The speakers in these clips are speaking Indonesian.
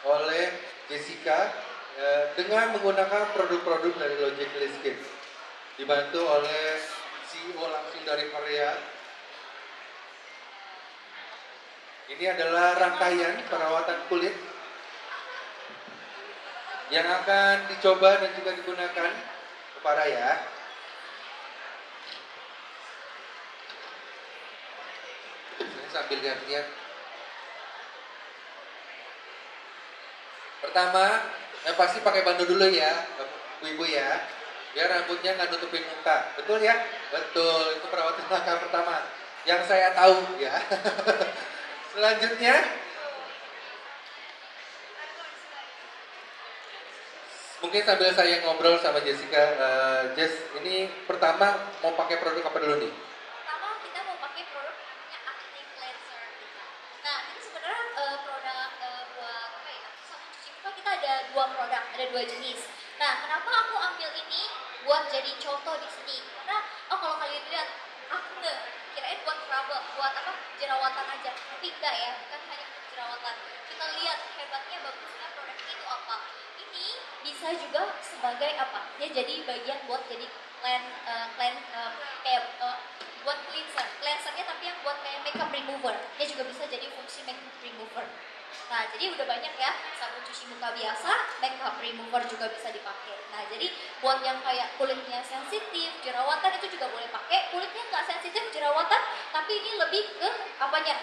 oleh Jessica dengan menggunakan produk-produk dari Logically Skin. Dibantu oleh CEO langsung dari Korea. Ini adalah rangkaian perawatan kulit yang akan dicoba dan juga digunakan kepada ya. Saya sambil lihat-lihat. Pertama, yang pasti pakai bandu dulu ya, ibu-ibu ya. Biar rambutnya nggak nutupin muka. Betul ya? Betul, itu perawatan langkah pertama. Yang saya tahu ya. Selanjutnya, mungkin sambil saya ngobrol sama Jessica, Jess, ini pertama mau pakai produk apa dulu nih? Pertama kita mau pakai produk namanya Acne Cleanser kita. Nah ini sebenarnya produk buat apa ya? Sabun cuci muka kita ada dua produk, ada dua jenis. Nah kenapa aku ambil ini buat jadi contoh di sini? Karena kalau kalian lihat acne, kirain buat trouble, buat apa? Jerawatan aja. Tapi enggak ya, bukan hanya untuk jerawatan. Kita lihat hebatnya bagusnya produknya itu apa? Ini bisa juga sebagai apa? Ya jadi bagian buat jadi kayak buat cleansernya tapi yang buat kayak makeup remover. Dia juga bisa jadi fungsi makeup remover. Nah, jadi udah banyak ya sabun cuci muka biasa, makeup remover juga bisa dipakai. Nah, jadi buat yang kayak kulitnya sensitif, jerawatan itu juga boleh pakai. Kulitnya nggak sensitif jerawatan, tapi ini lebih ke apanya?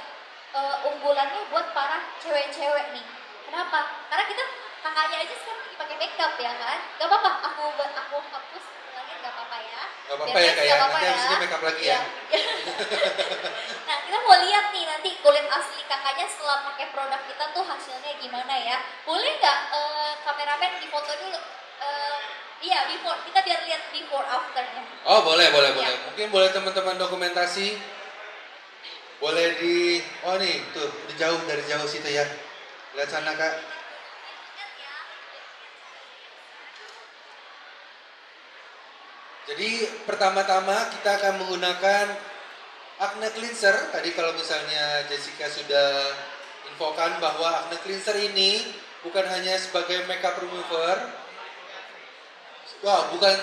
Unggulannya buat para cewek-cewek nih. Kenapa? Karena kita kakaknya aja sekarang lagi pakai makeup ya kan? Gak apa-apa, aku hapus ulangnya gak apa-apa ya. Gak apa-apa ya kayak, nanti habis ini makeup lagi ya. Nah kita mau lihat nih nanti kulit asli kakaknya setelah pakai produk kita tuh hasilnya gimana ya. Boleh nggak kameramen di foto dulu? Iya before, kita biar lihat before afternya. Oh boleh. Mungkin boleh teman-teman dokumentasi. Boleh oh nih tuh dari jauh situ ya. Lihat sana kak. Jadi pertama-tama kita akan menggunakan Acne Cleanser. Tadi kalau misalnya Jessica sudah infokan bahwa Acne Cleanser ini bukan hanya sebagai makeup remover, bukan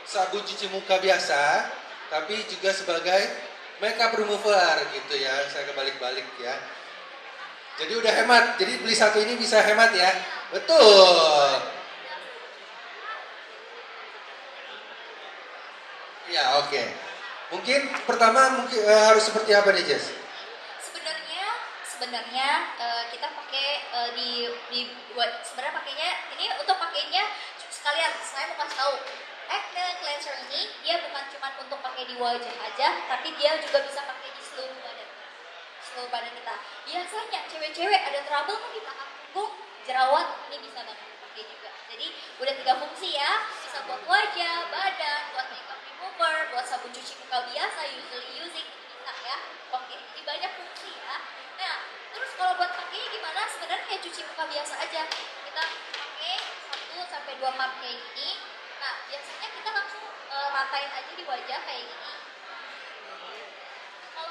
sabun cuci muka biasa, tapi juga sebagai makeup remover gitu ya. Saya kebalik-balik ya. Jadi udah hemat. Jadi beli satu ini bisa hemat ya. Betul. Ya oke. Mungkin pertama harus seperti apa nih Jess? Sebenarnya kita pakai sebenarnya pakainya ini untuk pakainya sekalian saya mau kasih tahu acne cleanser ini dia bukan cuma untuk pakai di wajah aja tapi dia juga bisa pakai di seluruh badan kita. Biasanya cewek-cewek ada trouble kan di belakang punggung jerawat ini bisa banget pakai juga. Jadi udah 3 fungsi ya, bisa buat wajah, badan, buat makeup remover, buat sabun cuci muka biasa usually using bisa ya. Oke, jadi banyak fungsi ya. Nah, terus kalau buat pakai gimana? Sebenarnya kayak cuci muka biasa aja. Kita pakai 1 sampai 2 map kayak gini. Nah, biasanya kita langsung ratain aja di wajah kayak gini. Kalau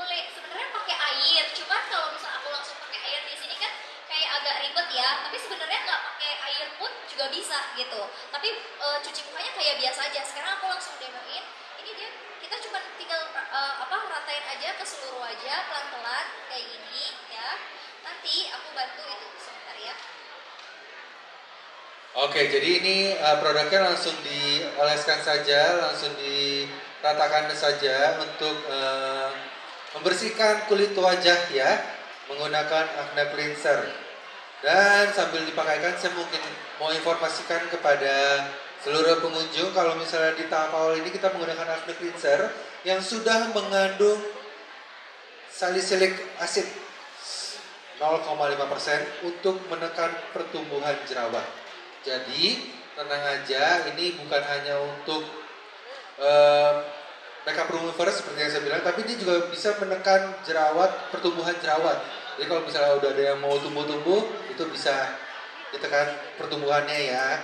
boleh sebenarnya pakai air. Cuman kalau misalnya aku langsung pakai air di sini kan kayak agak ribet ya. Tapi sebenarnya nggak pakai air pun juga bisa gitu. Tapi cuci mukanya kayak biasa aja. Sekarang aku langsung demoin. Ini dia kita cuma tinggal ratain aja ke seluruh wajah pelan-pelan kayak gini ya. Nanti aku bantu itu sebentar ya. Oke, jadi ini produknya langsung dioleskan saja, langsung diratakan saja untuk membersihkan kulit wajah ya, menggunakan Acne Cleanser. Dan sambil dipakaikan, saya mungkin mau informasikan kepada seluruh pengunjung kalau misalnya di tahap awal ini kita menggunakan Acne Cleanser yang sudah mengandung salicylic acid 0,5% untuk menekan pertumbuhan jerawat. Jadi tenang aja, ini bukan hanya untuk makeup remover seperti yang saya bilang, tapi ini juga bisa menekan pertumbuhan jerawat. Jadi kalau misalnya udah ada yang mau tumbuh-tumbuh, itu bisa ditekan pertumbuhannya ya.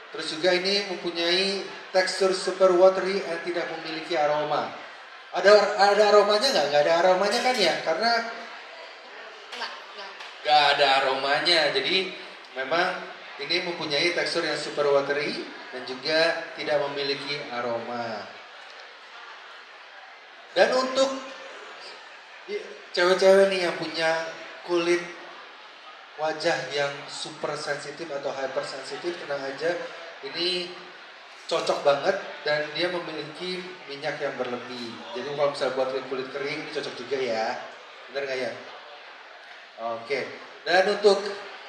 Terus juga ini mempunyai tekstur super watery dan tidak memiliki aroma. Ada aromanya nggak? Nggak ada aromanya kan ya? Karena Enggak. nggak ada aromanya. Jadi memang ini mempunyai tekstur yang super watery dan juga tidak memiliki aroma. Dan untuk cewek-cewek nih yang punya kulit wajah yang super sensitif atau hypersensitif, tenang aja, ini cocok banget dan dia memiliki minyak yang berlebih. Jadi kalau misalnya buat kulit kering ini cocok juga ya. Bener nggak ya? Oke. Dan untuk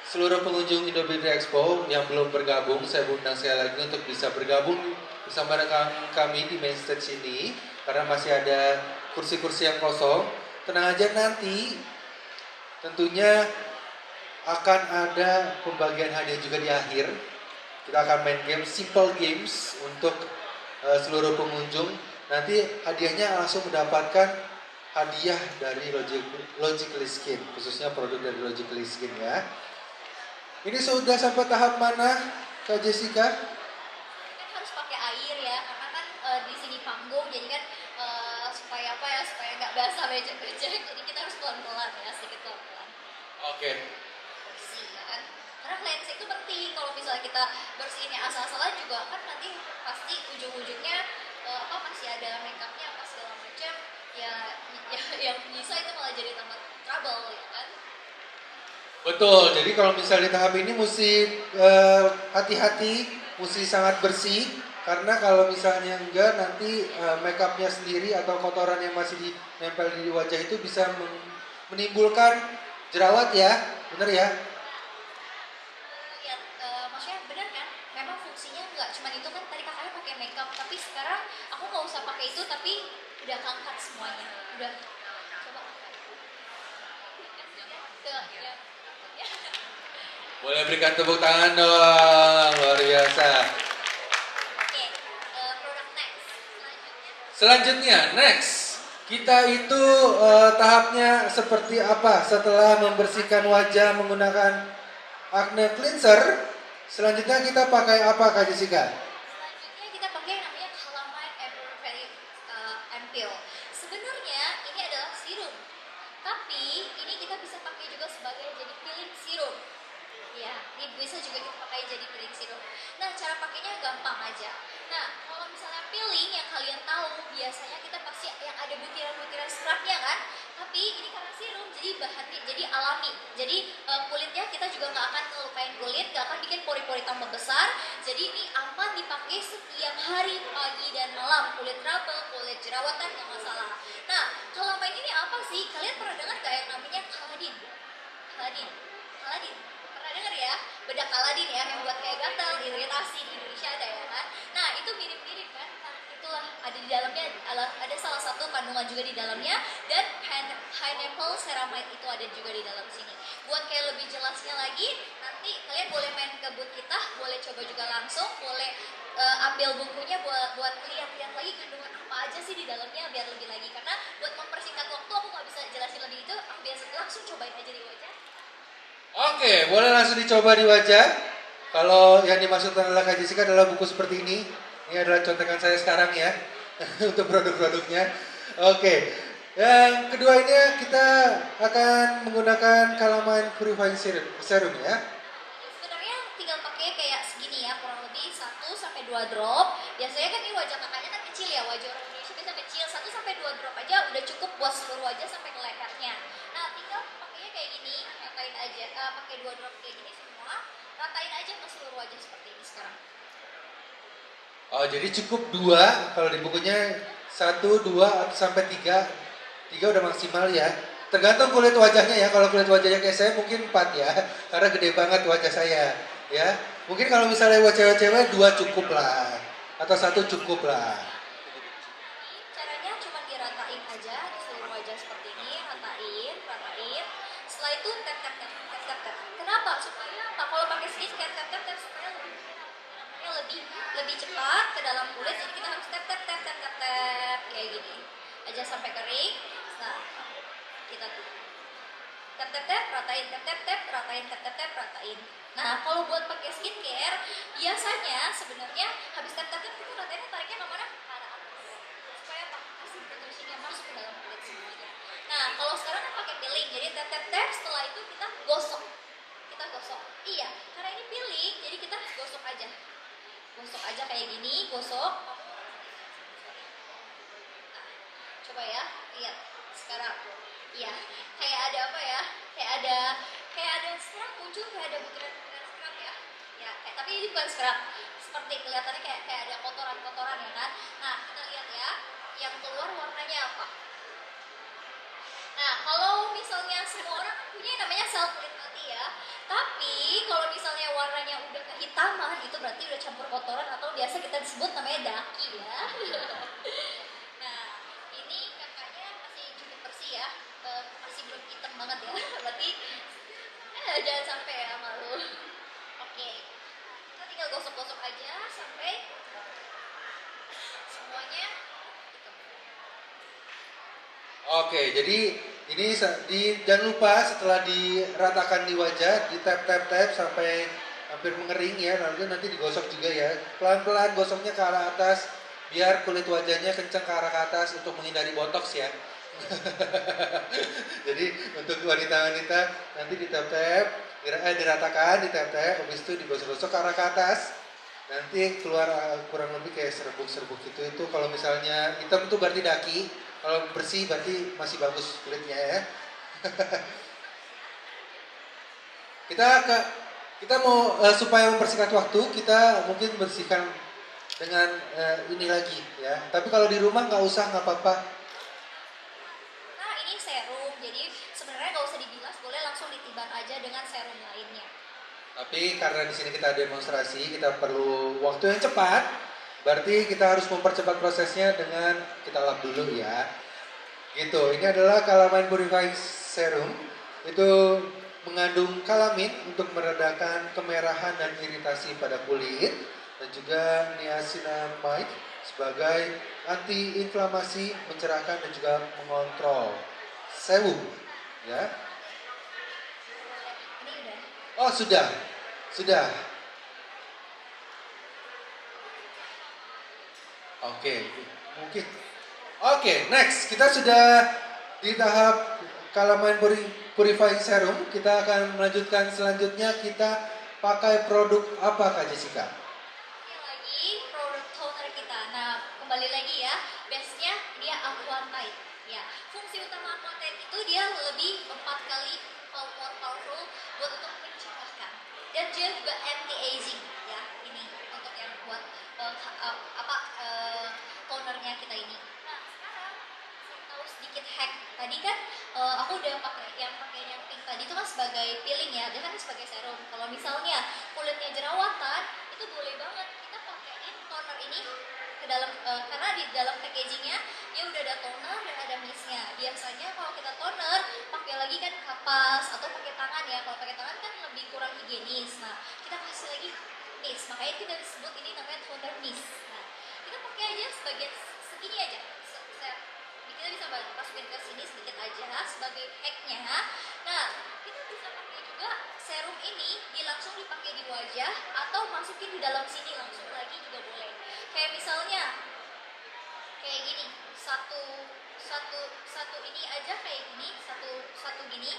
seluruh pengunjung Indobuilder Expo yang belum bergabung, saya undang sekali lagi untuk bisa bergabung bersama dengan kami di main stage ini karena masih ada kursi-kursi yang kosong. Tenang aja, nanti tentunya akan ada pembagian hadiah juga di akhir. Kita akan main game simple games untuk seluruh pengunjung. Nanti hadiahnya langsung mendapatkan hadiah dari Logically Skin, khususnya produk dari Logically Skin ya. Ini sudah sampai tahap mana, Kak Jessica? Kan harus pakai air ya, karena kan di sini panggung, jadi kan supaya apa ya, supaya nggak basah becek-becek, jadi kita harus pelan-pelan ya, sedikit pelan-pelan. Oke. Bersih ya kan, karena cleanse itu penting. Kalau misalnya kita bersihinnya asal-asalan juga kan nanti pasti ujung-ujungnya masih ada makeupnya apa segala macam ya, yang bisa itu malah jadi tambah trouble ya kan. Betul, jadi kalau misalnya di tahap ini mesti hati-hati, mesti sangat bersih. Karena kalau misalnya enggak, nanti makeupnya sendiri atau kotoran yang masih nempel di wajah itu bisa menimbulkan jerawat ya, bener ya? Ya, maksudnya benar kan? Memang fungsinya nggak cuma itu kan, tadi kakaknya pakai makeup, tapi sekarang aku nggak usah pakai itu, tapi udah angkat semuanya. Udah, coba angkat. Ya. Boleh berikan tepuk tangan dong, luar biasa. Oke, produk next. Selanjutnya, next. Kita itu tahapnya seperti apa setelah membersihkan wajah menggunakan acne cleanser. Selanjutnya kita pakai apa, Kak Jessica? Selanjutnya kita pakai yang namanya Calamine Everyday Ampoule. Sebenarnya ini adalah serum, tapi ini kita bisa pakai juga sebagai jadi peeling serum. Ya, ini bisa juga kita pakai jadi peeling serum. Nah, cara pakainya gampang aja. Nah, kalau misalnya peeling yang kalian tahu, biasanya kita pasti yang ada butiran-butiran scrubnya kan? Tapi ini karena serum, jadi bahannya jadi alami. Jadi kulitnya kita juga nggak akan ngelukain kulit, nggak akan bikin pori-pori tambah besar. Jadi ini aman dipakai setiap hari, pagi dan malam. Kulit trouble, kulit jerawatan nggak masalah. Nah, kalau main ini apa sih? Kalian pernah dengar nggak yang namanya Caladin? Caladin, Caladin. Pernah dengar ya? Bedak Caladin ya, yang buat kayak gatal, iritasi di Indonesia ada ya kan? Nah, itu mirip-mirip kan? Nah, itulah ada di dalamnya, ada salah satu kandungan juga di dalamnya, dan pineapple ceramide itu ada juga di dalam sini. Buat kayak lebih jelasnya lagi, nanti kalian boleh main ke booth kita, boleh coba juga langsung, boleh ambil bukunya buat lihat-lihat lagi kandungan apa aja sih di dalamnya biar lebih lagi. Karena buat mempersingkat waktu aku nggak bisa jelasin lebih itu, aku biasa langsung cobain aja di wajah. Oke, boleh langsung dicoba di wajah. Kalau yang dimaksudkan adalah Kak Jessica adalah buku seperti ini. Ini adalah contekan saya sekarang ya untuk produk-produknya. Oke, yang kedua ini kita akan menggunakan Calamine Purifying Serum ya. Sebenarnya tinggal pakai kayak segini ya, kurang lebih 1 sampai 2 drop. Biasanya kan ini wajah kakaknya kan kecil ya, wajah orang Indonesia biasa kecil, 1 sampai 2 drop aja udah cukup buat seluruh wajah sampai ke lehernya. Nah, tinggal pakainya kayak gini, ratain aja, pakai 2 drop kayak gini semua, ratain aja ke seluruh wajah seperti ini sekarang. Oh, jadi cukup 2, kalau di bukunya 1, 2, sampai 3. 3 udah maksimal ya. Tergantung kulit wajahnya ya. Kalau kulit wajahnya kayak saya mungkin 4 ya. Karena gede banget wajah saya ya. Mungkin kalau misalnya buat cewek-cewek 2 cukup lah. Atau 1 cukup lah. Caranya cuma diratain aja di seluruh wajah seperti ini, ratain. Setelah itu tap tap tap tap tap tap. Kenapa? Supaya apa? Kalau pakai skincare tap tap tap supaya lebih cepat ke dalam kulit. Jadi kita harus tap tap tap tap tap tap kayak gini aja sampai kering. Nah, kita tap tap tap ratain, tap tap tap ratain, tap tap tap ratain. Nah, kalau buat pakai skincare biasanya sebenarnya habis tap tap tap kita ratainnya tariknya kemana? Ke arah atas. Supaya apa? Kasih protection yang tap-tap, setelah itu kita gosok. Kita gosok. Iya, karena ini peeling, jadi kita gosok aja. Gosok aja kayak gini, gosok. Nah, coba ya, lihat sekarang. Iya, kayak ada apa ya? Kayak ada scrub muncul, kayak ada butiran-butiran scrub ya. Ya, tapi ini bukan scrub. Seperti kelihatannya kayak ada kotoran-kotoran ya kan. Nah, kita lihat ya, yang keluar warnanya apa. Nah, kalau misalnya semua orang punya yang namanya sel kulit mati ya. Tapi kalau misalnya warnanya udah kehitaman, itu berarti udah campur kotoran atau biasa kita sebut namanya daki ya. Nah, ini kakaknya masih cukup bersih ya. Masih belum hitam banget ya. Berarti jangan sampai ya malu. Oke. Kita tinggal gosok-gosok aja sampai semuanya hitam. Oke, jadi ini jangan lupa setelah diratakan di wajah, di tap sampai hampir mengering ya, lalu nanti digosok juga ya. Pelan-pelan gosoknya ke arah atas, biar kulit wajahnya kencang ke arah atas untuk menghindari botox ya. Jadi untuk wanita-wanita nanti diratakan, di tap, habis itu digosok-gosok ke arah atas. Nanti keluar kurang lebih kayak serbuk-serbuk gitu. Itu kalau misalnya hitam itu berarti daki, kalau bersih berarti masih bagus kulitnya ya. kita mau supaya mempersingkat waktu, kita mungkin bersihkan dengan ini lagi ya. Tapi kalau di rumah nggak usah, nggak apa-apa. Nah, ini serum, jadi sebenarnya nggak usah dibilas, boleh langsung ditiban aja dengan serum lainnya. Tapi karena di sini kita demonstrasi, kita perlu waktu yang cepat. Berarti kita harus mempercepat prosesnya dengan kita lap dulu ya. Gitu. Ini adalah Calamine Purifying Serum. Itu mengandung kalamin untuk meredakan kemerahan dan iritasi pada kulit, dan juga niacinamide sebagai anti-inflamasi, mencerahkan dan juga mengontrol sebum ya. Ini udah. Oh, sudah. Oke, mungkin. Oke, next. Kita sudah di tahap Calamine Purifying Serum. Kita akan melanjutkan selanjutnya, kita pakai produk apa Kak Jessica? Ini lagi produk toner kita. Nah, kembali lagi ya, base-nya dia Aquatite. Ya, fungsi utama Aquatite itu dia lebih 4 kali powerful buat untuk mencerahkan. Dan dia juga anti-aging ya. Ini untuk yang buat tonernya kita ini. Nah, sekarang saya tahu sedikit hack. Tadi kan aku udah pakai yang pink tadi itu kan sebagai peeling ya, dia kan sebagai serum. Kalau misalnya kulitnya jerawatan, itu boleh banget kita pakaiin toner ini ke dalam karena di dalam packagingnya dia udah ada toner dan ada mistnya. Biasanya kalau kita toner pakai lagi kan kapas atau pakai tangan ya. Kalau pakai tangan kan lebih kurang higienis. Nah, kita kasih lagi mist, makanya kita disebut ini namanya toner mist. Nah, kita pakai aja sebagian segini aja. Kita bisa masukin ke sini sedikit aja sebagai hacknya. Nah, kita bisa pakai juga serum ini langsung dipakai di wajah atau masukin di dalam sini langsung lagi juga boleh. Kayak misalnya kayak gini, satu ini aja kayak gini, satu gini,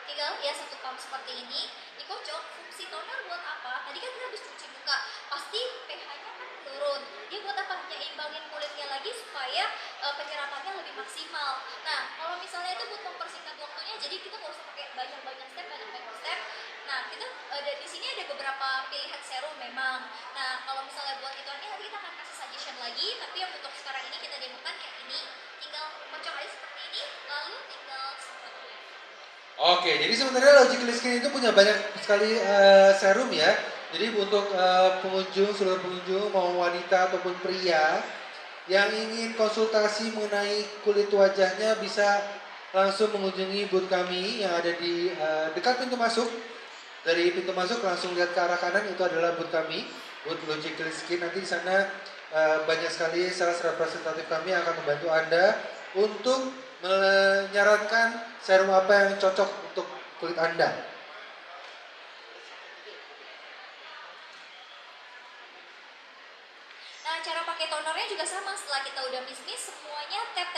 tinggal ya satu pump seperti ini dikocok. Fungsi toner buat apa? Tadi kan kita habis cuci muka, pasti pH-nya kan menurun. Dia buat apa? Nyimbangin kulitnya lagi supaya penyerapannya lebih maksimal. Nah, kalau misalnya itu buat mempersingkat waktunya, jadi kita nggak usah pakai banyak step. Nah, kita di sini ada beberapa pilihan serum memang. Nah, kalau misalnya buat itu nanti kita akan kasih suggestion lagi, tapi yang untuk sekarang ini kita demokan kayak ini. Tinggal kocok aja seperti ini, lalu tinggal semprot. Oke, jadi sebenarnya Logically Skin itu punya banyak sekali serum ya. Jadi untuk seluruh pengunjung mau wanita ataupun pria yang ingin konsultasi mengenai kulit wajahnya bisa langsung mengunjungi booth kami yang ada di dekat pintu masuk. Dari pintu masuk langsung lihat ke arah kanan, itu adalah booth kami, booth Logically Skin. Nanti di sana banyak sekali sales representatif kami yang akan membantu Anda untuk menyarankan serum apa yang cocok untuk kulit Anda. Nah, cara pakai tonernya juga sama. Setelah setelah kita udah mis-mis semuanya tap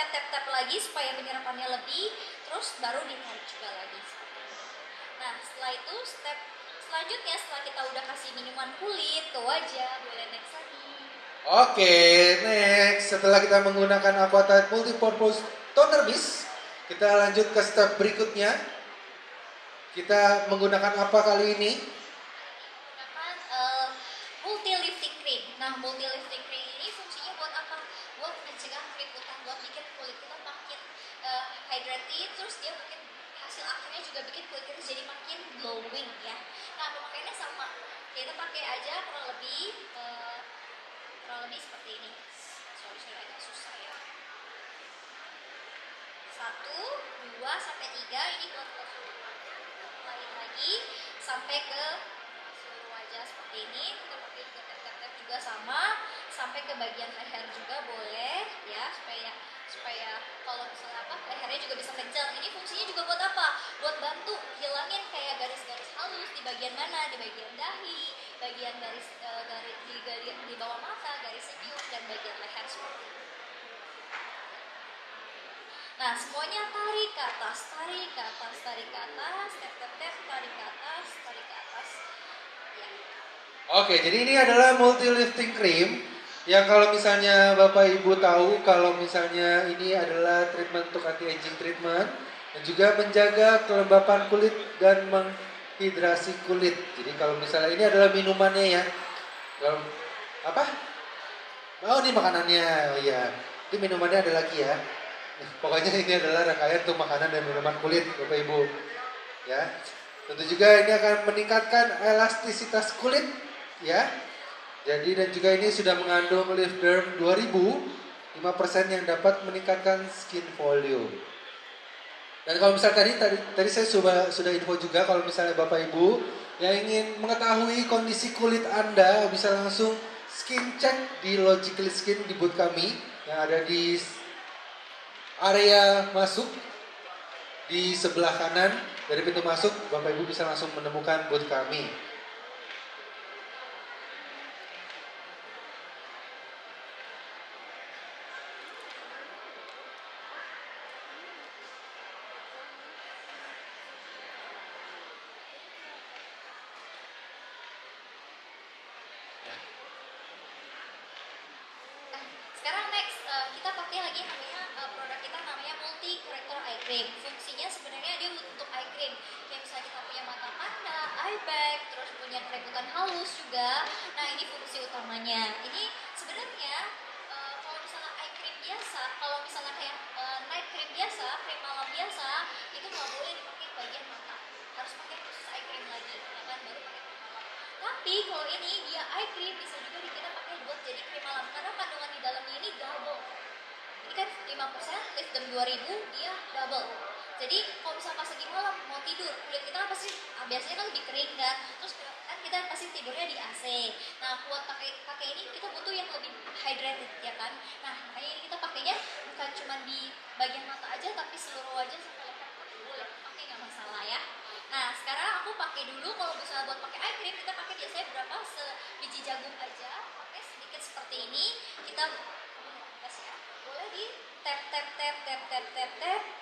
lagi supaya penyerapannya lebih, terus baru ditarik juga lagi. Nah setelah itu step selanjutnya setelah kita udah kasih minuman kulit ke wajah, boleh next lagi. Oke, next. Setelah kita menggunakan Aquatite Multipurpose Toner Mist, kita lanjut ke step berikutnya. Kita menggunakan apa kali ini? Menggunakan multi lifting cream. Nah, multi lifting cream ini fungsinya buat apa? Buat mencegah keriputan, buat bikin kulit kita makin hydrated, terus dia makin hasil akhirnya juga bikin kulit kita jadi makin glowing ya. Nah, pemakaiannya sama. Kita pakai aja kurang lebih seperti ini. Sorry agak susah ya. 1, 2, sampai 3 ini buat seluruh wajah. Kita mulai lagi sampai ke seluruh wajah seperti ini. Kita pakai juga tap juga sama, sampai ke bagian leher juga boleh ya, supaya kalau misalnya lehernya juga bisa kencang. Ini fungsinya juga buat apa? Buat bantu hilangin kayak garis-garis halus di bagian mana? Di bagian dahi, bagian garis di bawah mata, garis senyum, dan bagian leher seperti ini. Nah, semuanya tarik ke atas, tarik ke atas, tarik ke atas, tap, tarik ke atas, tarik ke atas. Ya. Oke, jadi ini adalah multi lifting cream yang kalau misalnya Bapak Ibu tahu kalau misalnya ini adalah treatment untuk anti-aging treatment dan juga menjaga kelembapan kulit dan menghidrasi kulit. Jadi kalau misalnya ini adalah minumannya ya. Kalau apa? Oh, ini makanannya. Oh iya. Ini minumannya ada lagi ya. Pokoknya ini adalah rangkaian untuk makanan dan minuman kulit Bapak Ibu. Ya. Tentu juga ini akan meningkatkan elastisitas kulit ya. Jadi dan juga ini sudah mengandung Lift Derm 2000, 5% yang dapat meningkatkan skin volume. Dan kalau misalnya tadi saya sudah info juga kalau misalnya Bapak Ibu yang ingin mengetahui kondisi kulit Anda bisa langsung skin check di Logically Skin di booth kami yang ada di area masuk di sebelah kanan dari pintu masuk. Bapak Ibu bisa langsung menemukan booth kami. Sekarang next kita pakai lagi produk kita namanya Multi Corrector Eye Cream. Fungsinya sebenarnya dia untuk eye cream. Kayak misalnya kita punya mata panda, eye bag, terus punya keriputan halus juga. Nah ini fungsi utamanya. Ini sebenarnya kalau misalnya eye cream biasa, kalau misalnya kayak night cream biasa, cream malam biasa, itu nggak boleh dipakai bagian mata. Harus pakai khusus eye cream lagi, ya kan baru pakai cream malam. Tapi kalau ini dia eye cream bisa juga kita pakai buat jadi krim malam karena kandungan di dalamnya ini double. Ini kan 5% Lift Derm 2000 dia double. Jadi kalau misalnya pas lagi malam mau tidur kulit kita kan pasti biasanya kan lebih kering kan, terus kan kita pasti tidurnya di AC. Nah buat pakai ini kita butuh yang lebih hydrated ya kan. Nah makanya ini kita pakainya bukan cuma di bagian mata aja tapi seluruh wajah sampai leher boleh pakai nggak masalah ya. Nah sekarang aku pakai dulu kalau misalnya buat pakai eye cream kita pakai biasanya berapa sebiji jagung aja, pakai sedikit seperti ini kita ya boleh di tap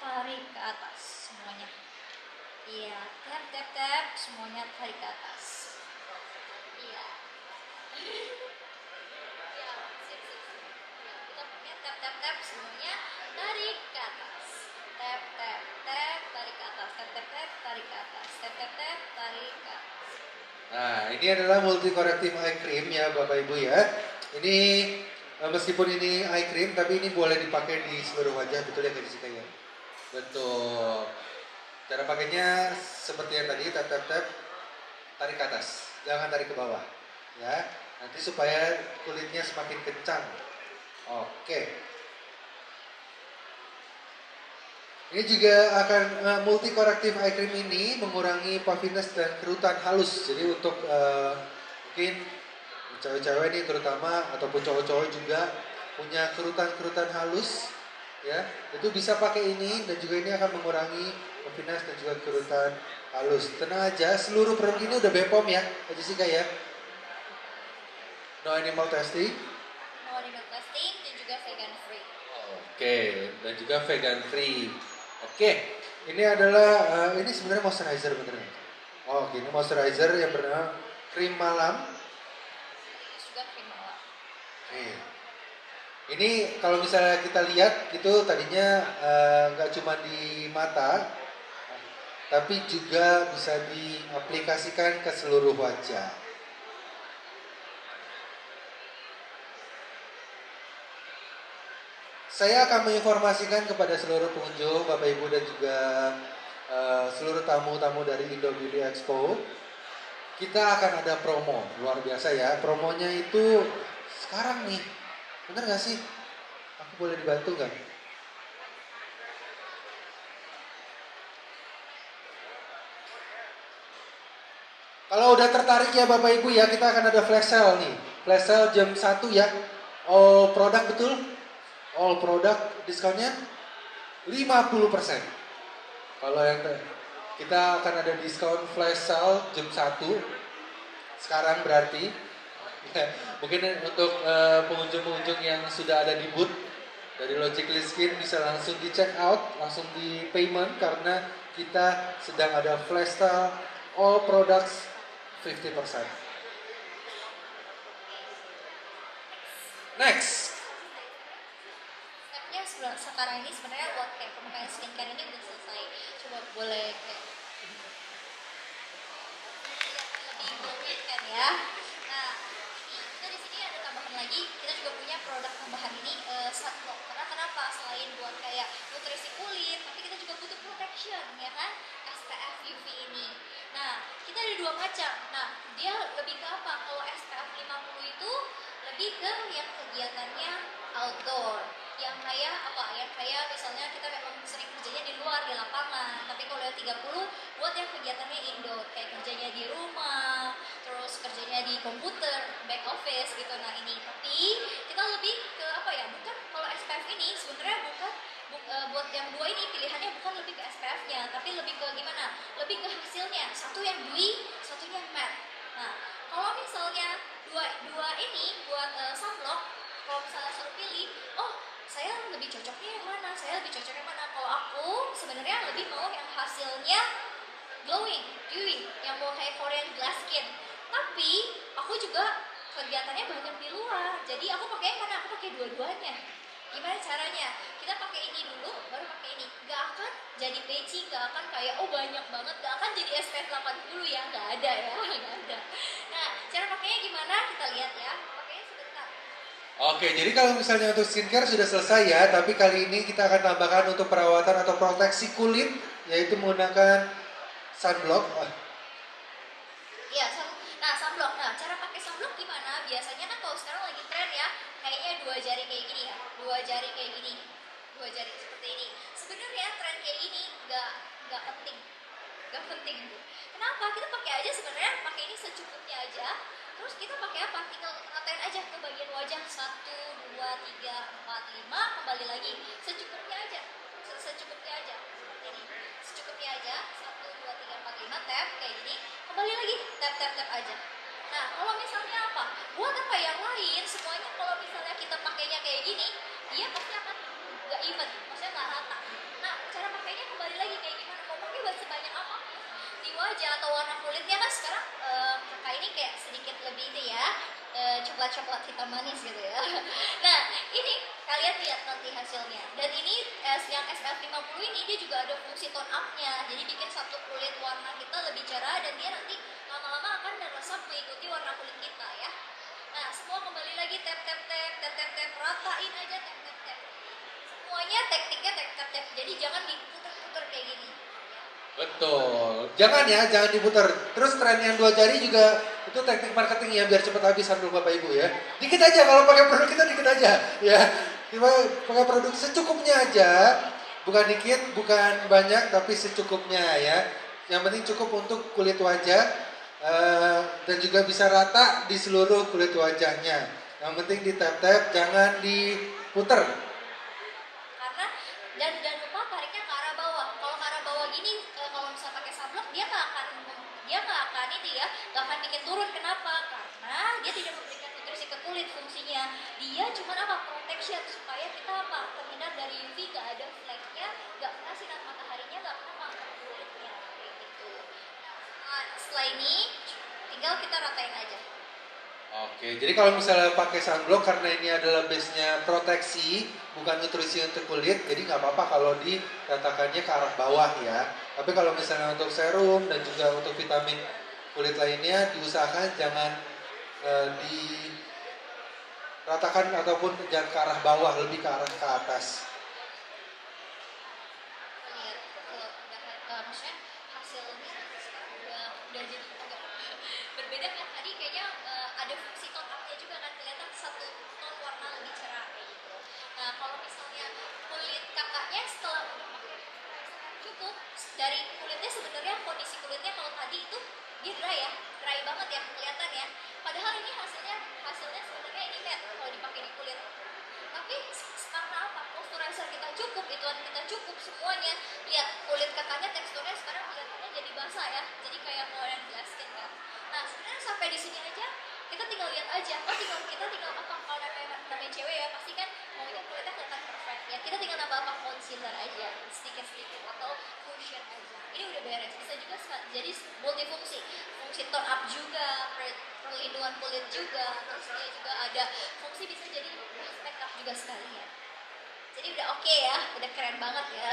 tarik ke atas semuanya. Iya tap semuanya tarik ke atas. Iya. Iya sip. Ya, kita pakai tap semuanya tarik ke atas. Tap tarik ke atas, tarik ke atas, tarik ke atas. Nah, ini adalah multi corrective eye cream ya Bapak Ibu ya. Ini meskipun ini eye cream tapi ini boleh dipakai di seluruh wajah, betul ya Kak Jessica ya? Betul. Cara pakainya seperti yang tadi, tap tarik ke atas, jangan tarik ke bawah ya. Nanti supaya kulitnya semakin kencang. Oke. Ini juga akan multi corrective eye cream ini mengurangi puffiness dan kerutan halus. Jadi untuk mungkin cewek-cewek ini terutama ataupun cowok-cowok juga punya kerutan-kerutan halus ya, itu bisa pakai ini dan juga ini akan mengurangi puffiness dan juga kerutan halus. Tenang aja, seluruh produk ini udah BPOM ya, Kak Jessica ya. No animal testing. No animal testing dan juga vegan Oke, dan juga vegan free. Oke, ini adalah ini sebenarnya moisturizer bener nggak? Oh, oke, ini moisturizer yang bernama krim malam. Terus juga krim malam. Oke. Ini kalau misalnya kita lihat itu tadinya nggak cuma di mata, tapi juga bisa diaplikasikan ke seluruh wajah. Saya akan menginformasikan kepada seluruh pengunjung, Bapak Ibu dan juga seluruh tamu-tamu dari Indo Beauty Expo. Kita akan ada promo, luar biasa ya. Promonya itu sekarang nih, bener gak sih? Aku boleh dibantu gak? Kalau udah tertarik ya Bapak Ibu ya, kita akan ada flash sale nih. Flash sale jam 1 ya. All produk betul? All produk diskonnya 50%. Kalau yang kita akan ada diskon flash sale jam 1 sekarang berarti. Mungkin untuk pengunjung-pengunjung yang sudah ada di booth dari Logically Skin bisa langsung di check out, langsung di payment karena kita sedang ada flash sale all products 50%. Next. Stepnya sekarang ini sebenarnya buat kayak pemakaian skincare ini udah selesai. Coba boleh kayak lebih glowing kan ya. Nah, ini kita di sini ada tambahan lagi. Kita juga punya produk tambahan ini sunblock. Karena kenapa? Selain buat kayak nutrisi kulit, tapi kita juga butuh protection ya kan? SPF UV ini. Nah, kita ada dua macam. Nah, dia lebih ke apa? Kalau SPF 50 itu lebih ke yang kegiatannya outdoor. Yang kayak apa? Yang kayak misalnya kita memang sering kerjanya di luar, di lapangan. Tapi kalau yang 30 buat yang kegiatannya indoor, kayak kerjanya di rumah, terus kerjanya di komputer, back office gitu. Nah ini, tapi kita lebih ke apa ya? Bukan kalau SPF ini sebenarnya bukan buat yang dua ini pilihannya bukan lebih ke SPF-nya, tapi lebih ke gimana? Lebih ke hasilnya. Satu yang dewy, satunya matte. Nah, kalau misalnya dua ini buat sunblock, kalau misalnya suruh pilih, oh saya lebih cocoknya yang mana? Saya lebih cocok yang mana? Kalau aku sebenarnya lebih mau yang hasilnya glowing, dewy, yang mau kayak Korean glass skin. Tapi aku juga kegiatannya banyak di luar. Jadi aku pakai yang mana? Aku pakai dua-duanya. Gimana caranya? Kita pakai ini dulu, baru pakai ini. Gak akan jadi peci, gak akan kayak oh banyak banget, gak akan jadi SPF 80 ya, gak ada ya, gak ada. Nah, cara pakainya gimana? Kita lihat ya. Pakainya sebentar. Oke, jadi kalau misalnya untuk skincare sudah selesai ya, tapi kali ini kita akan tambahkan untuk perawatan atau proteksi kulit, yaitu menggunakan sunblock. Iya, nah sunblock. Nah, cara pakai sunblock gimana? Biasanya kan kalau sekarang lagi tren ya, kayaknya dua jari kayak gini ya, dua jari kayak gini, dua jari seperti ini. Sebenarnya tren kayak gini nggak penting, nggak penting. Kenapa? Kita pakai aja sebenarnya pakai ini secukupnya aja. Terus kita pakai apa? Tinggal ratain aja ke bagian wajah 1, 2, 3, 4, 5 kembali lagi secukupnya aja, secukupnya aja seperti ini, secukupnya aja 1, 2, 3, 4, 5 tap kayak gini, kembali lagi tap tap tap aja. Nah kalau misalnya apa? Buat apa yang lain? Semuanya kalau misalnya kita pakainya kayak gini, dia pasti akan nggak even, maksudnya nggak rata. Nah cara pakainya kembali lagi kayak gimana? Mau pakai buat sebanyak apa? Di wajah atau warna kulitnya kan sekarang kakak ini kayak sedikit lebih ini ya, coklat-coklat hitam manis gitu ya. Nah ini kalian lihat nanti hasilnya. Dan ini yang SPF 50 ini dia juga ada fungsi tone up-nya. Jadi bikin satu kulit warna kita lebih cerah dan dia nanti lama-lama akan meresap mengikuti warna kulit kita ya. Nah semua kembali lagi tap tap tap tap tap tap, ratain aja tap tap tap. Semuanya tekniknya tap tap tap. Jadi jangan diputar-putar kayak gini. Betul. Jangan ya, jangan diputar. Terus tren yang dua jari juga itu teknik marketing ya biar cepat habis handuk Bapak Ibu ya. Dikit aja kalau pakai produk kita dikit aja ya. Kita pakai produk secukupnya aja. Bukan dikit, bukan banyak tapi secukupnya ya. Yang penting cukup untuk kulit wajah dan juga bisa rata di seluruh kulit wajahnya. Yang penting di tap-tap, jangan diputer. Karena dan jangan lupa tariknya ke arah bawah. Kalau ke arah bawah gini, kalau misalnya pakai sunblock dia nggak akan ini ya, nggak akan bikin turun. Kenapa? Karena dia tidak memberikan nutrisi fungsi ke kulit, fungsinya dia cuma apa, protection, supaya kita apa, terhindar dari UV, gak ada fleknya, gak kena sinar mataharinya, gak kena ke kulitnya kayak gitu. Nah, setelah ini tinggal kita ratain aja. Oke, jadi kalau misalnya pakai sunblock karena ini adalah base-nya proteksi, bukan nutrisi untuk kulit, jadi nggak apa-apa kalau diratakannya ke arah bawah ya. Tapi kalau misalnya untuk serum dan juga untuk vitamin kulit lainnya, diusahakan jangan diratakan ataupun jangan ke arah bawah, lebih ke arah ke atas. Lihat kalau udah maksudnya hasilnya sekarang udah jadi agak berbeda kan, tadi kayaknya ada fungsi tone up-nya juga kan, kelihatan satu tone warna lebih cerah kayak gitu. Nah kalau misalnya kulit kakaknya setelah udah pakai moisturizer cukup, dari kulitnya sebenarnya kondisi kulitnya kalau tadi itu dia dry ya, dry banget ya kelihatan ya, padahal ini hasilnya sebenarnya ini matte kalau dipakai di kulit. Tapi karena apa, moisturizer kita cukup, ituan kita cukup semuanya, lihat kulit kakaknya teksturnya sekarang kelihatannya jadi basah ya, jadi kayak mau yang jelaskan kan. Nah sebenarnya sampai di sini aja kita tinggal lihat aja, kita tinggal apa, kalau namanya cewek ya pasti kan maunya kulitnya kelihatan perfect ya, kita tinggal nambah apa, concealer aja sedikit atau cushion aja, ini udah beres. Bisa juga jadi multifungsi, fungsi tone up juga, perlindungan kulit juga, terus dia juga ada fungsi bisa jadi makeup juga sekalian. Jadi udah oke ya, udah keren banget ya.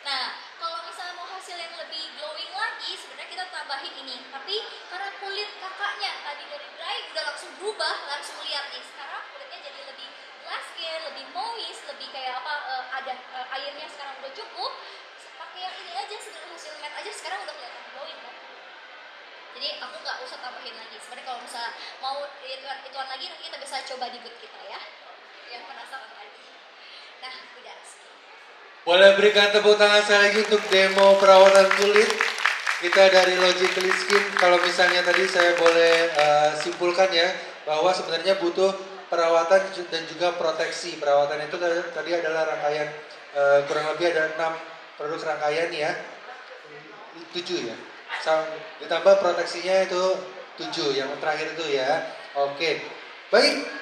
Nah, kalau misalnya mau hasil yang lebih glowing lagi, sebenarnya kita tambahin ini. Tapi karena kulit kakaknya tadi dari dry udah langsung berubah, langsung lihat nih. Sekarang kulitnya jadi lebih glass skin, lebih moist, lebih kayak apa, ada airnya sekarang udah cukup. Pakai yang ini aja, sebenarnya hasil matte aja sekarang udah kelihatan glowing kan. Jadi aku nggak usah tambahin lagi. Sebenarnya kalau misalnya mau ituan lagi, nanti kita bisa coba di booth kita ya. Yang penasaran lagi. Nah, udah. Boleh berikan tepuk tangan sekali lagi untuk demo perawatan kulit kita dari Logically Skin. Kalau misalnya tadi saya boleh simpulkan ya, bahwa sebenarnya butuh perawatan dan juga proteksi. Perawatan itu tadi adalah rangkaian, kurang lebih ada 6 produk rangkaian ya, 7 ya. Ditambah proteksinya itu 7, yang terakhir itu ya. Oke, baik.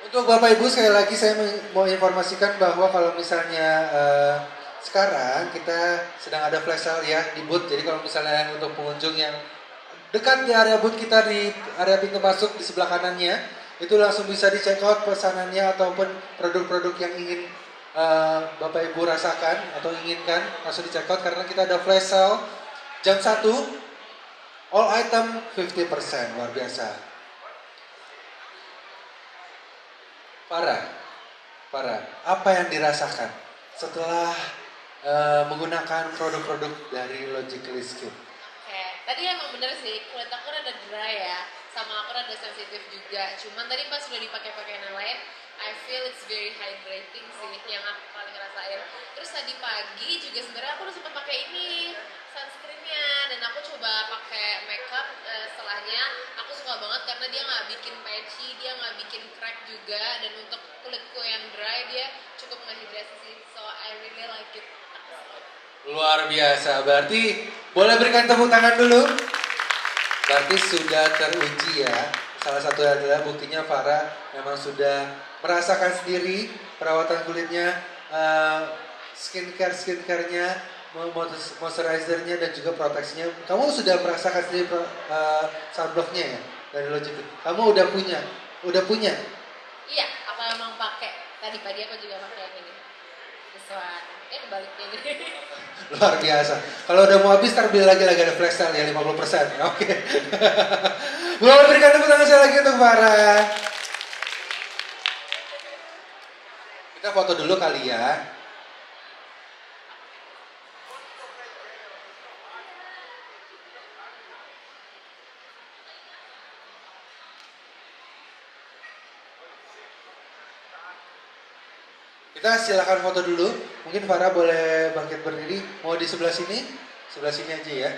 Untuk Bapak Ibu sekali lagi saya mau informasikan bahwa kalau misalnya sekarang kita sedang ada flash sale ya di booth. Jadi kalau misalnya untuk pengunjung yang dekat di area booth kita di area pintu masuk di sebelah kanannya, itu langsung bisa di check out pesanannya ataupun produk-produk yang ingin Bapak Ibu rasakan atau inginkan, langsung di check out karena kita ada flash sale jam 1, all item 50%, luar biasa. Farah, apa yang dirasakan setelah menggunakan produk-produk dari Logically Skin? Oke, tadi emang bener sih, kulit aku rada dry ya, sama aku rada sensitif juga. Cuman tadi pas udah dipakai-pakai yang lain, I feel it's very hydrating sih, yang aku paling rasain. Terus tadi pagi juga sebenarnya aku udah sempat pakai ini sunscreennya, dan aku coba pakai makeup setelahnya. Aku suka banget karena dia nggak bikin patchy, dia nggak bikin crack juga, dan untuk kulitku yang dry dia cukup ngehidrasi sih. So I really like it. Luar biasa, berarti boleh berikan tepuk tangan dulu. Berarti sudah teruji ya. Salah satu adalah buktinya Farah memang sudah merasakan sendiri perawatan kulitnya, skincare-nya, moisturizernya dan juga proteksinya. Kamu sudah merasakan sendiri sunblocknya ya dari Logically. Kamu udah punya. Iya, aku emang pakai. Tadi pagi aku juga pakai yang ini. Sesuatu. Kebaliknya ini. Luar biasa. Kalau udah mau habis, ntar beli lagi ada flash sale ya 50%. Oke. Boleh berikan tepuk tangan saya lagi untuk Farah. Kita foto dulu kali ya. Kita silakan foto dulu. Mungkin Farah boleh bangkit berdiri. Mau di sebelah sini? Sebelah sini aja ya.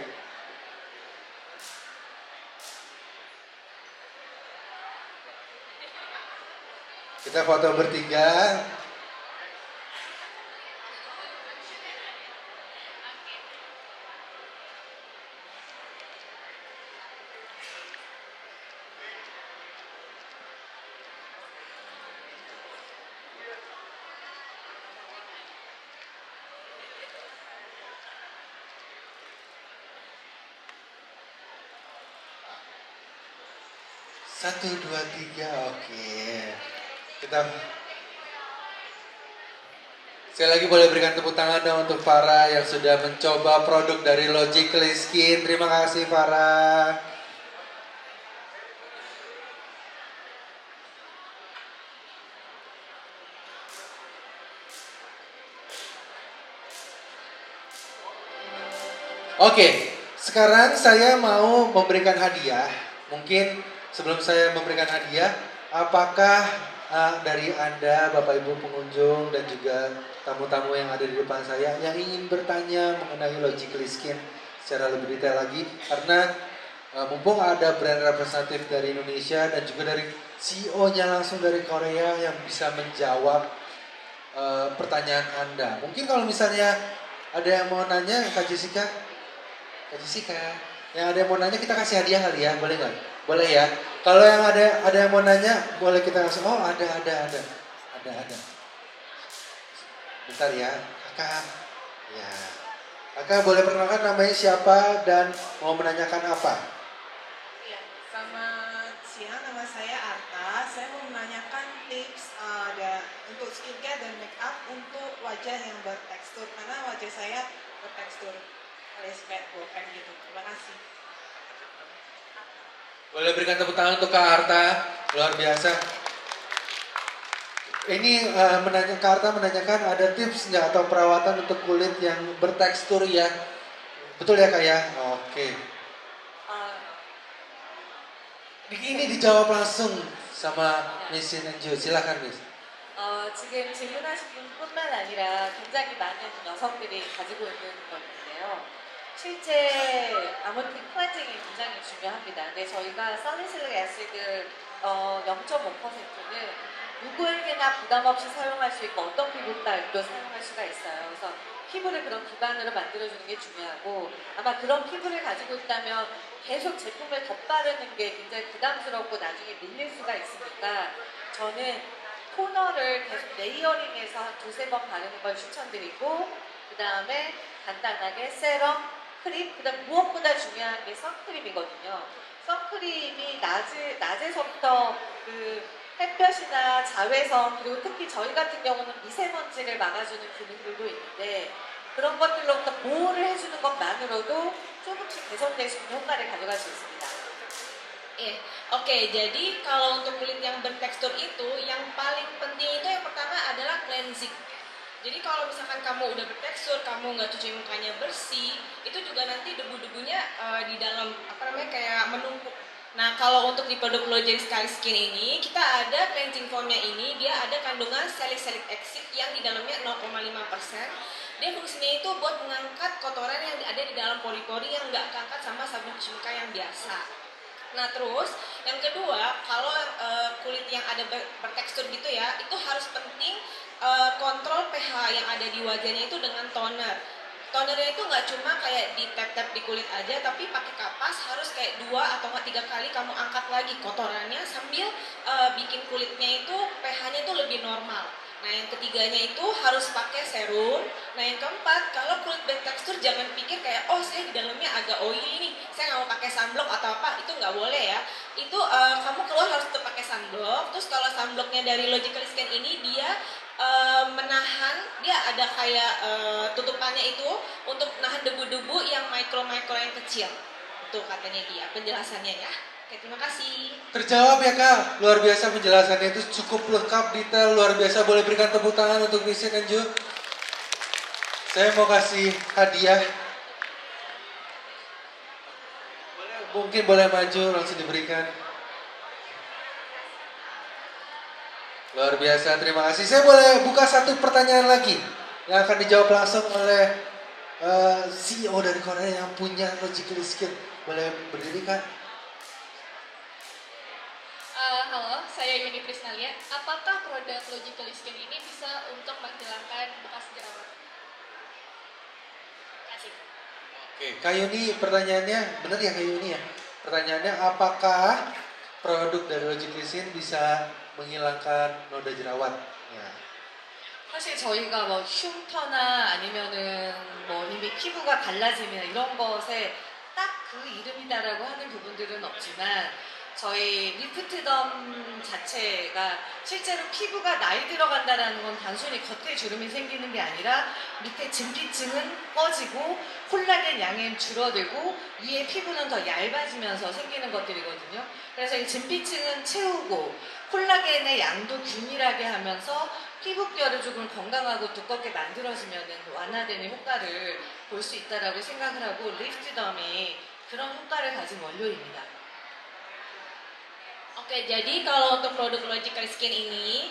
Kita foto bertiga. 1, 2, 3, oke. Kita sekali lagi boleh berikan tepuk tangan dong untuk Farah yang sudah mencoba produk dari Logically Skin. Terima kasih Farah. Oke, sekarang saya mau memberikan hadiah. Mungkin sebelum saya memberikan hadiah, apakah dari Anda, Bapak Ibu pengunjung dan juga tamu-tamu yang ada di depan saya yang ingin bertanya mengenai Logically Skin secara lebih detail lagi? Karena mumpung ada brand representatif dari Indonesia dan juga dari CEO-nya langsung dari Korea yang bisa menjawab pertanyaan Anda. Mungkin kalau misalnya ada yang mau nanya, Kak Jessica? Kak Jessica, yang ada yang mau nanya kita kasih hadiah kali ya, boleh nggak? Boleh ya. Kalau yang ada yang mau nanya, boleh kita langsung. Oh ada. Bentar ya, kakak. Ya, kakak boleh perkenalkan namanya siapa dan mau menanyakan apa? Iya, selamat siang. Nama saya Arta. Saya mau menanyakan tips untuk skincare dan make up untuk wajah yang bertekstur. Karena wajah saya bertekstur alias kayak bolpen gitu. Terima kasih. Boleh berikan tepuk tangan untuk Kak Arta, luar biasa. Ini Kak Arta menanyakan ada tips nggak atau perawatan untuk kulit yang bertekstur ya? Betul ya Kak ya? Oke. Ini dijawab langsung sama Miss Sinenju. Silakan Miss. 지금 질문하신 분뿐만 아니라 굉장히 많은 여성들이 가지고 있는 건데요. 실제 아무튼 클렌징이 굉장히 중요합니다. 근데 저희가 살리실릭 애시드 0.5%는 누구에게나 부담 없이 사용할 수 있고 어떤 피부깔도 사용할 수가 있어요. 그래서 피부를 그런 기반으로 만들어주는 게 중요하고 아마 그런 피부를 가지고 있다면 계속 제품을 덧바르는 게 굉장히 부담스럽고 나중에 밀릴 수가 있으니까 저는 토너를 계속 레이어링해서 한 두세 번 바르는 걸 추천드리고 그 다음에 간단하게 세럼, 크림, 그 다음 무엇보다 중요한 게 선크림이거든요. 선크림이 낮에서부터 그 햇볕이나 자외선 그리고 특히 저희 같은 경우는 미세먼지를 막아주는 기능들도 있는데 그런 것들로부터 보호를 해주는 것만으로도 조금씩 개선될 수 있는 효과를 가져갈 수 있습니다. Iya, oke. Jadi kalau untuk kulit yang bertekstur itu, yang paling penting itu yang pertama adalah cleansing. Jadi kalau misalkan kamu udah bertekstur, kamu nggak cuci mukanya bersih, itu juga nanti debu-debunya di dalam apa namanya kayak menumpuk. Nah kalau untuk di produk Logically Skin ini, kita ada cleansing foamnya ini, dia ada kandungan salicylic acid yang di dalamnya 0,5%. Dia fungsinya itu buat mengangkat kotoran yang ada di dalam pori-pori yang nggak keangkat sama sabun cuci muka yang biasa. Nah terus yang kedua kalau kulit yang ada bertekstur gitu ya itu harus penting kontrol pH yang ada di wajahnya itu dengan toner. Tonernya itu nggak cuma kayak di tap-tap di kulit aja tapi pakai kapas harus kayak 2 atau 3 kali kamu angkat lagi kotorannya sambil bikin kulitnya itu pH-nya itu lebih normal. Nah yang ketiganya itu harus pakai serum. Nah yang keempat kalau kulit bertekstur jangan pikir kayak oh saya di dalamnya agak oily nih, saya nggak mau pakai sunblock atau apa, itu nggak boleh ya. Itu kamu keluar harus tetap pakai sunblock. Terus kalau sunblocknya dari Logically Skin ini dia menahan, dia ada kayak tutupannya itu untuk menahan debu-debu yang mikro-mikro yang kecil. Itu katanya dia penjelasannya ya. Oke, terima kasih. Terjawab ya Kak, luar biasa penjelasannya itu cukup lengkap, detail, luar biasa. Boleh berikan tepuk tangan untuk Miss Sinenju. Saya mau kasih hadiah. Mungkin boleh maju langsung diberikan. Luar biasa, terima kasih. Saya boleh buka satu pertanyaan lagi yang akan dijawab langsung oleh CEO dari Korea yang punya Logically Skin. Boleh berdiri Kak? Halo, saya Yuni Prisnalia. Apakah produk Logically Skin ini bisa untuk menghilangkan bekas jerawat? Kasih. Oke, Kak Yuni pertanyaannya, benar ya Kak Yuni ya? Pertanyaannya apakah produk dari Logically Skin bisa menghilangkan noda jerawat? Ya. 사실 저희가 뭐 흉터나 아니면은 뭐 이미 피부가 갈라짐이나 이런 것에 딱 그 이름이다라고 하는 부분들은 없지만 저희 리프트덤 자체가 실제로 피부가 나이 들어간다는 건 단순히 겉에 주름이 생기는 게 아니라 밑에 진피층은 꺼지고 콜라겐 양은 줄어들고 위에 피부는 더 얇아지면서 생기는 것들이거든요. 그래서 이 진피층은 채우고 콜라겐의 양도 균일하게 하면서 피부결을 조금 건강하고 두껍게 만들어지면 완화되는 효과를 볼 수 있다고 생각을 하고 리프트덤이 그런 효과를 가진 원료입니다. Oke, jadi kalau untuk produk Logical Skin ini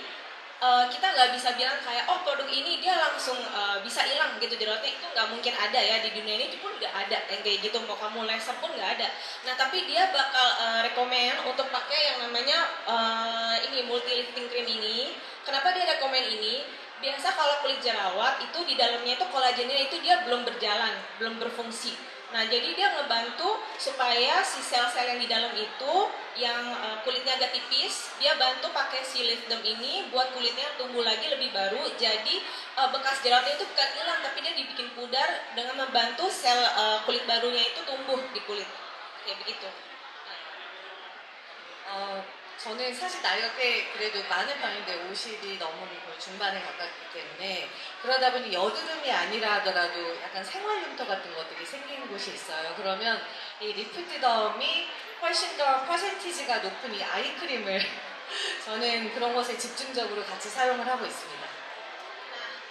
kita nggak bisa bilang kayak oh produk ini dia langsung bisa hilang gitu jerawatnya, itu nggak mungkin ada ya di dunia ini pun nggak ada yang kayak gitu, mau kamu laser pun nggak ada. Nah tapi dia bakal rekomen untuk pakai yang namanya ini multi lifting cream ini. Kenapa dia rekomen ini? Biasa kalau kulit jerawat itu di dalamnya itu kolagennya itu dia belum berjalan, belum berfungsi. Nah, jadi dia ngebantu supaya si sel-sel yang di dalam itu yang kulitnya agak tipis, dia bantu pakai si Lifdom ini buat kulitnya tumbuh lagi lebih baru. Jadi bekas jerawatnya itu bukan hilang, tapi dia dibikin pudar dengan membantu sel kulit barunya itu tumbuh di kulit. Kayak begitu. 저는 사실 나이가 꽤 그래도 많은 편인데 50이 넘은 거의 중반에 가깝기 때문에 그러다 보니 여드름이 아니라 하더라도 약간 생활흉터 같은 것들이 생기는 곳이 있어요. 그러면 이 리프트덤이 훨씬 더 퍼센티지가 높은 이 아이크림을 저는 그런 것에 집중적으로 같이 사용을 하고 있습니다.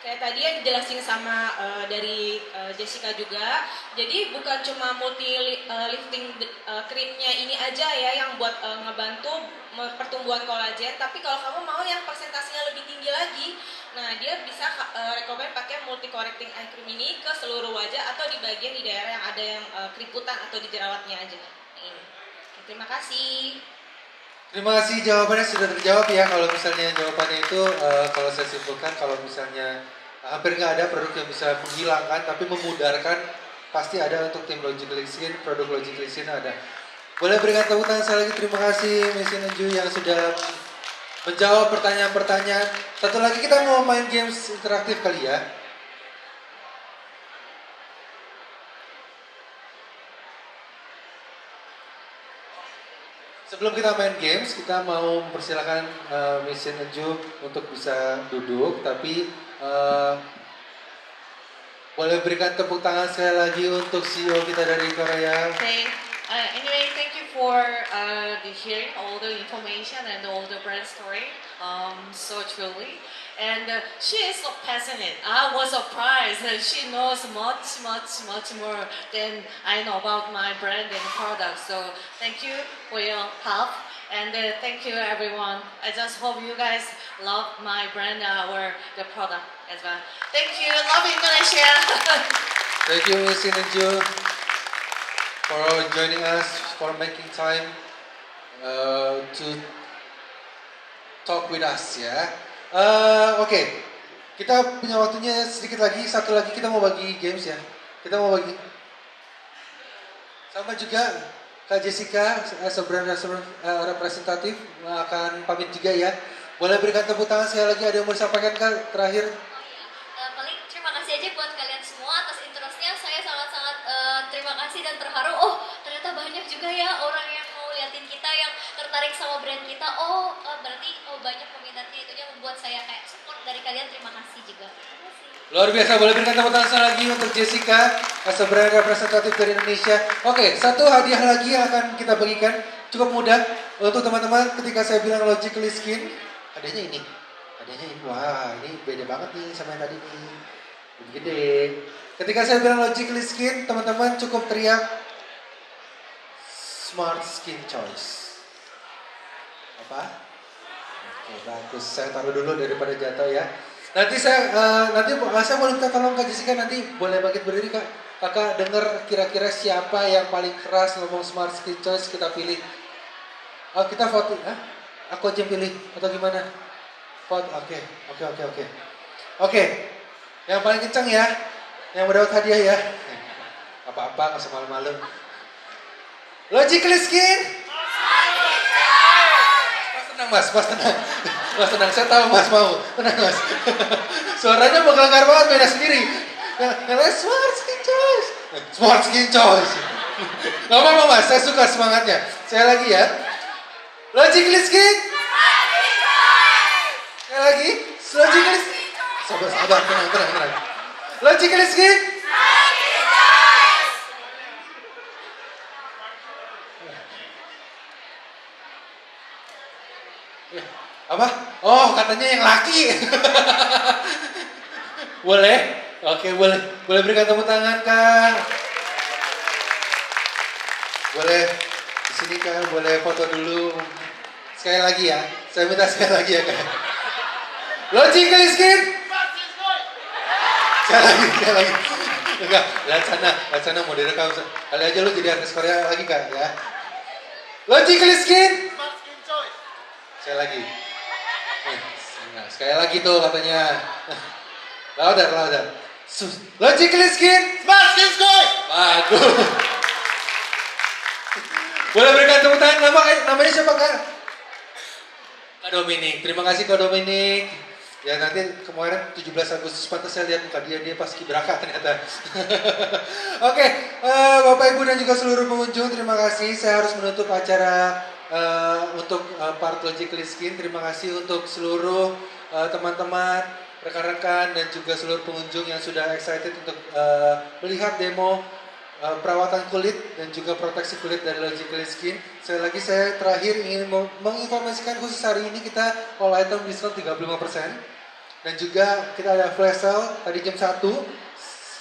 Kayak tadi yang dijelasin sama dari Jessica juga, jadi bukan cuma multi lifting krimnya ini aja ya yang buat ngebantu pertumbuhan kolagen, tapi kalau kamu mau yang persentasenya lebih tinggi lagi, nah dia bisa rekomen pakai multi correcting eye cream ini ke seluruh wajah atau di bagian di daerah yang ada yang keriputan atau di jerawatnya aja. Ini. Terima kasih. Terima kasih, jawabannya sudah terjawab ya. Kalau misalnya jawabannya itu, kalau saya simpulkan, kalau misalnya hampir nggak ada produk yang bisa menghilangkan, tapi memudarkan, pasti ada untuk tim Logical Skin, produk Logical Skin ada. Boleh berikan tepuk tangan sekali lagi, terima kasih Miss Inenju yang sudah menjawab pertanyaan-pertanyaan. Satu lagi kita mau main games interaktif kali ya. Sebelum kita main games, kita mau mempersilakan Miss Inenju untuk bisa duduk, tapi boleh berikan tepuk tangan sekali lagi untuk CEO kita dari Korea. Okay. Anyway, thank you for the hearing all the information and all the brand story. So truly, and she is so passionate. I was surprised. She knows much more than I know about my brand and product. So thank you for your help. And thank you everyone. I just hope you guys love my brand or the product as well. Thank you. Love Indonesia. Thank you Miss Inenju for joining us, for making time to talk with us ya. Oke. Kita punya waktunya sedikit lagi, satu lagi kita mau bagi games ya. Kita mau bagi. Sama juga Kak Jessica, brand representatif akan pamit juga ya. Boleh berikan tepuk tangan sekali lagi, ada yang mau disampaikan Kak terakhir? Paling terima kasih aja buat kalian semua atas interestnya. Saya sangat-sangat terima kasih dan terharu. Oh ternyata banyak juga ya orang yang mau liatin kita, yang tertarik sama brand kita. Berarti banyak peminatnya, itu yang membuat saya kayak support dari kalian. Terima kasih juga. Terima kasih. Luar biasa, boleh berikan tepuk tangan sekali lagi untuk Jessica, brand representatif dari Indonesia. Oke, satu hadiah lagi yang akan kita bagikan, cukup mudah untuk teman-teman. Ketika saya bilang Logical Skin, hadiahnya ini. Hadiahnya ini, wah ini beda banget nih sama yang tadi nih. Lebih gede. Ketika saya bilang Logical Skin, teman-teman cukup teriak Smart Skin Choice. Apa? Oke, bagus. Saya taruh dulu daripada jatuh ya. Nanti saya mau minta tolong Kak Jessica, nanti boleh bangkit berdiri Kak. Kakak dengar kira-kira siapa yang paling keras ngomong Smart Skin Choice, kita pilih. Oh kita vote, aku aja pilih atau gimana? Vote, oke. Oke, yang paling kencang ya, yang mendapat hadiah ya. Apa-apa, nggak usah malu-malu. Logical Skin. Mas tenang. Mas tenang, saya tahu Mas mau. Tenang Mas. Suaranya menggelegar banget, beda sendiri. Yang lain Smart Skin Choice. Smart Skin Choice. Gak apa-apa Mas, saya suka semangatnya. Saya lagi ya. Logically Skin. Sekali lagi, Logically Skin. Sabar, tenang. Logically Skin. Apa? Oh, katanya yang laki. Boleh? Oke, boleh. Boleh berikan tepuk tangan, Kak. Boleh di sini, Kak. Boleh foto dulu. Sekali lagi ya. Saya minta sekali lagi ya, Kak. Logically Skin. Sekali lagi. Enggak, lihat sana mau direkam. Kali aja lu jadi artis Korea lagi, Kak, ya. Logically Skin. Sekali lagi. Nah, sekali lagi tuh katanya. Louder. Logically Skin. Smart Skin Scoy. Bagus. Boleh berikan tepuk tangan. Namanya siapa, Kak? Kak Dominik. Terima kasih Kak Dominik. Ya nanti kemarin 17 Agustus pantas saya lihat muka dia pas kibraka ternyata. Oke, Bapak Ibu dan juga seluruh pengunjung, terima kasih. Saya harus menutup acara untuk part Logically Skin. Terima kasih untuk seluruh teman-teman, rekan-rekan dan juga seluruh pengunjung yang sudah excited untuk melihat demo perawatan kulit dan juga proteksi kulit dari Logically Skin. Sekali lagi saya terakhir ingin menginformasikan khusus hari ini kita all item diskon 35%. Dan juga kita ada flash sale tadi jam 1.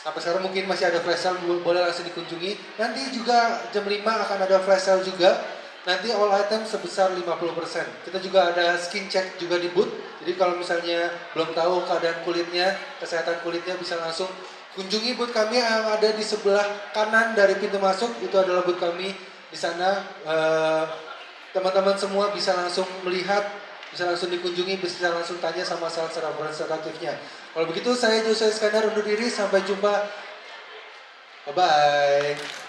Sampai sekarang mungkin masih ada flash sale, boleh langsung dikunjungi. Nanti juga jam 5 akan ada flash sale juga. Nanti all item sebesar 50%. Kita juga ada skin check juga di booth. Jadi kalau misalnya belum tahu keadaan kulitnya, kesehatan kulitnya bisa langsung kunjungi booth kami yang ada di sebelah kanan dari pintu masuk. Itu adalah booth kami di sana. Teman-teman semua bisa langsung melihat, bisa langsung dikunjungi, bisa langsung tanya sama sales representatifnya. Kalau begitu saya Joshua Iskandar undur diri, sampai jumpa. Bye-bye.